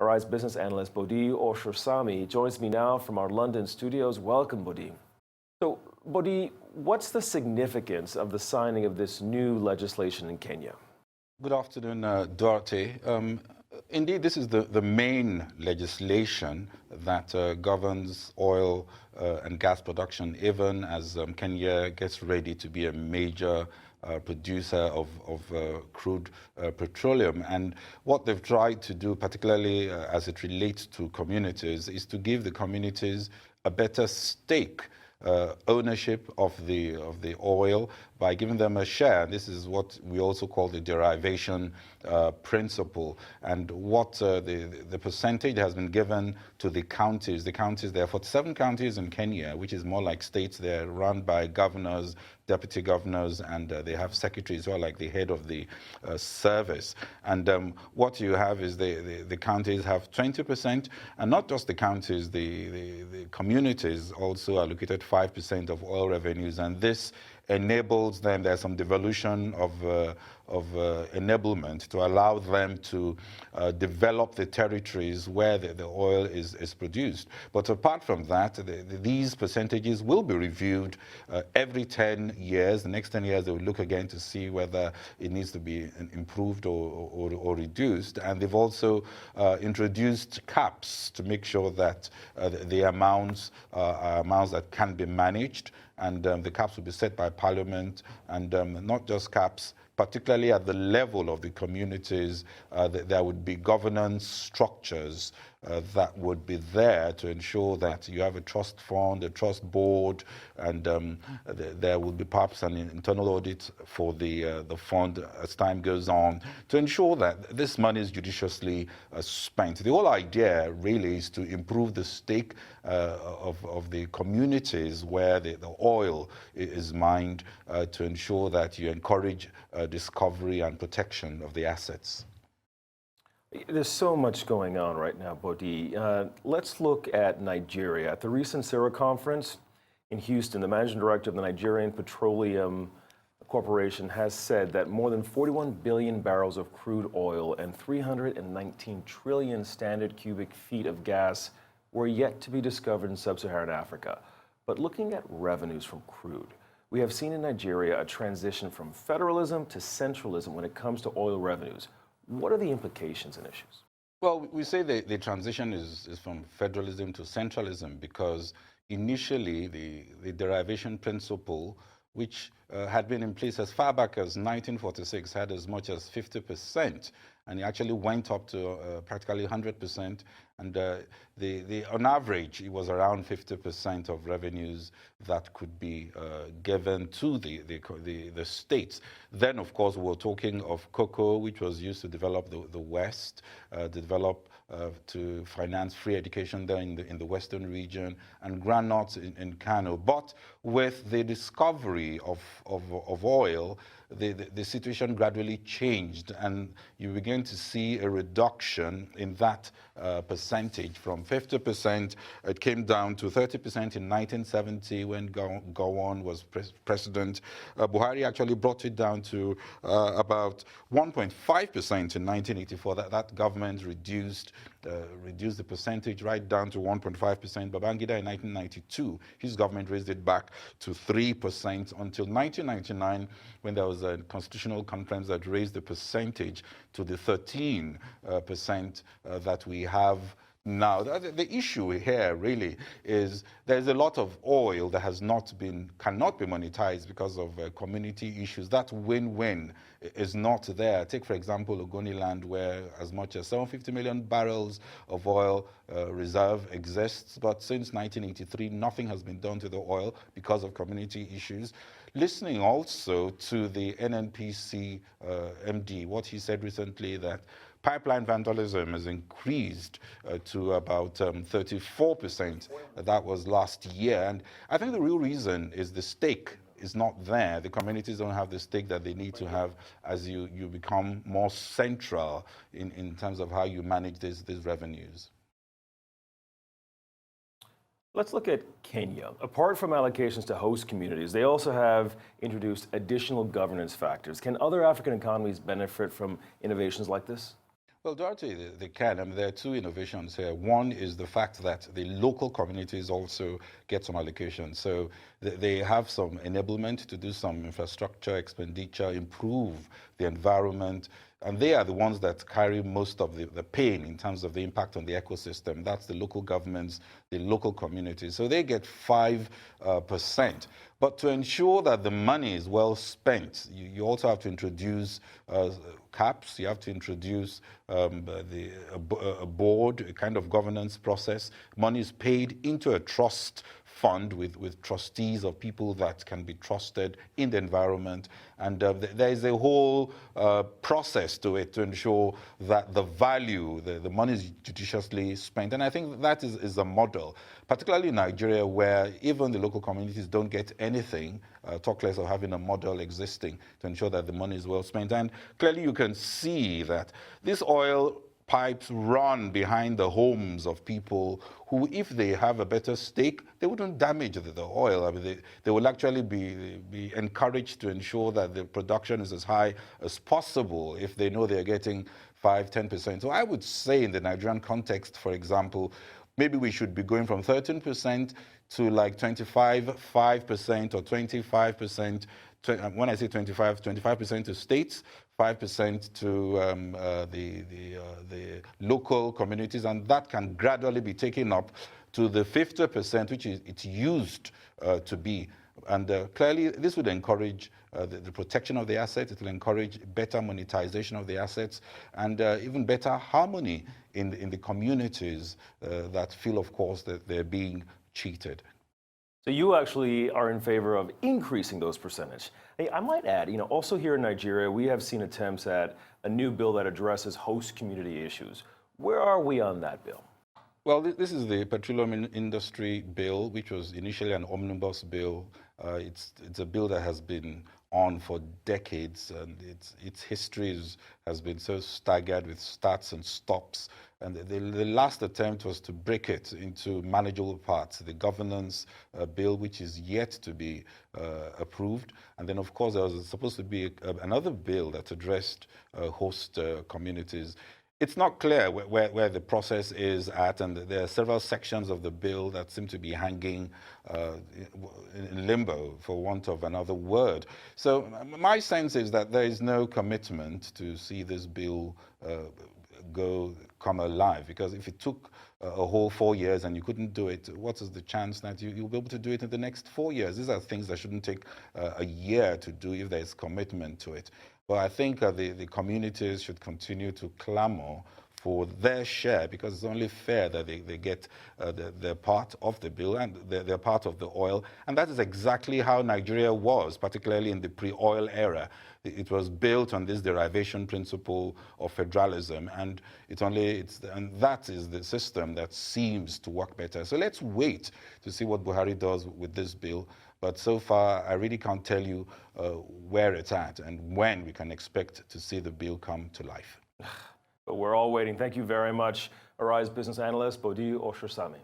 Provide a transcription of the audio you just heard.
BRI's business analyst Bode Ososami joins me now from our London studios. Welcome, Bode. So, Bode, what's the significance of the signing of this new legislation in Kenya? Good afternoon, Dorothy. Indeed, this is the main legislation that governs oil and gas production, even as Kenya gets ready to be a major producer of crude petroleum. And what they've tried to do, particularly as it relates to communities, is to give the communities a better stake ownership of the oil by giving them a share. This is what we also call the derivation principle. And what the percentage has been given to the counties. The counties, there are 47 counties in Kenya, which is more like states. They're run by governors, deputy governors, and they have secretaries who are like the head of the service. And what you have is the counties have 20%, and not just the counties, the communities also allocated 5% of oil revenues, and this enables them. There's some devolution of enablement to allow them to develop the territories where the oil is produced. But apart from that, these percentages will be reviewed every 10 years. The next 10 years, they will look again to see whether it needs to be improved or reduced. And they've also introduced caps to make sure that the amounts are amounts that can be managed. And the caps will be set by Parliament, and not just caps, particularly at the level of the communities. There would be governance structures that would be there to ensure that you have a trust fund, a trust board, and there will be perhaps an internal audit for the fund as time goes on to ensure that this money is judiciously spent. The whole idea really is to improve the stake of the communities where the oil is mined, to ensure that you encourage discovery and protection of the assets. There's so much going on right now, Bode. Let's look at Nigeria. At the recent CIRA conference in Houston, the managing director of the Nigerian Petroleum Corporation has said that more than 41 billion barrels of crude oil and 319 trillion standard cubic feet of gas were yet to be discovered in sub-Saharan Africa. But looking at revenues from crude, we have seen in Nigeria a transition from federalism to centralism when it comes to oil revenues. What are the implications and issues? Well, we say the transition is from federalism to centralism because initially the derivation principle, which had been in place as far back as 1946, had as much as 50%, and it actually went up to practically 100%. And on average, it was around 50% of revenues that could be given to the states. Then, of course, we're talking of cocoa, which was used to develop the West, to finance free education there in the Western region, and groundnuts in Kano. But with the discovery of oil, the situation gradually changed, and you begin to see a reduction in that percentage. From 50%, it came down to 30% in 1970 when Gowon was president. Buhari actually brought it down to about 1.5% in 1984. That government reduced the percentage right down to 1.5%. Babangida in 1992, his government raised it back to 3% until 1999, when there was a constitutional conference that raised the percentage to the 13% that we have now. The issue here really is there's a lot of oil that cannot be monetized because of community issues. That win-win is not there. Take, for example, Ogoniland, where as much as 750 million barrels of oil reserve exists, but since 1983, nothing has been done to the oil because of community issues. Listening also to the NNPC MD, what he said recently, that pipeline vandalism has increased to about 34%. That was last year. And I think the real reason is the stake is not there. The communities don't have the stake that they need to have as you become more central in terms of how you manage these revenues. Let's look at Kenya. Apart from allocations to host communities, they also have introduced additional governance factors. Can other African economies benefit from innovations like this? Well, Dorothy, they can. I mean, there are two innovations here. One is the fact that the local communities also get some allocation. So they have some enablement to do some infrastructure expenditure, improve the environment, and they are the ones that carry most of the pain in terms of the impact on the ecosystem. That's the local governments, the local communities. So they get 5%. But to ensure that the money is well spent, you also have to introduce caps. You have to introduce a board, a kind of governance process. Money is paid into a trust fund with trustees of people that can be trusted in the environment. And there is a whole process to it to ensure that the value, the money is judiciously spent. And I think that is a model, particularly in Nigeria, where even the local communities don't get anything, talk less of having a model existing to ensure that the money is well spent. And clearly you can see that this oil pipes run behind the homes of people who, if they have a better stake, they wouldn't damage the oil. I mean, they will actually be encouraged to ensure that the production is as high as possible if they know they're getting 5–10%. So I would say in the Nigerian context, for example, maybe we should be going from 13% to like 25% or 25%. When I say 25% to states, 5% to the local communities, and that can gradually be taken up to the 50%, which it's used to be. And clearly, this would encourage the protection of the assets. It will encourage better monetization of the assets, and even better harmony in the communities that feel, of course, that they're being cheated. So you actually are in favor of increasing those percentage. Hey, I might add, also here in Nigeria, we have seen attempts at a new bill that addresses host community issues. Where are we on that bill? Well, this is the petroleum industry bill, which was initially an omnibus bill. It's a bill that has been on for decades, and its history has been so staggered with starts and stops. And the last attempt was to break it into manageable parts, the governance bill, which is yet to be approved. And then, of course, there was supposed to be another bill that addressed host communities. It's not clear where the process is at, and there are several sections of the bill that seem to be hanging in limbo, for want of another word. So my sense is that there is no commitment to see this bill come alive, because if it took a whole 4 years and you couldn't do it, what is the chance that you'll be able to do it in the next 4 years? These are things that shouldn't take a year to do if there's commitment to it. Well, I think the communities should continue to clamor for their share, because it's only fair that they get their part of the bill and their part of the oil. And that is exactly how Nigeria was, particularly in the pre-oil era. It was built on this derivation principle of federalism, and and that is the system that seems to work better. So let's wait to see what Buhari does with this bill. But so far, I really can't tell you where it's at and when we can expect to see the bill come to life. But we're all waiting. Thank you very much, Arise business analyst Bode Ososami.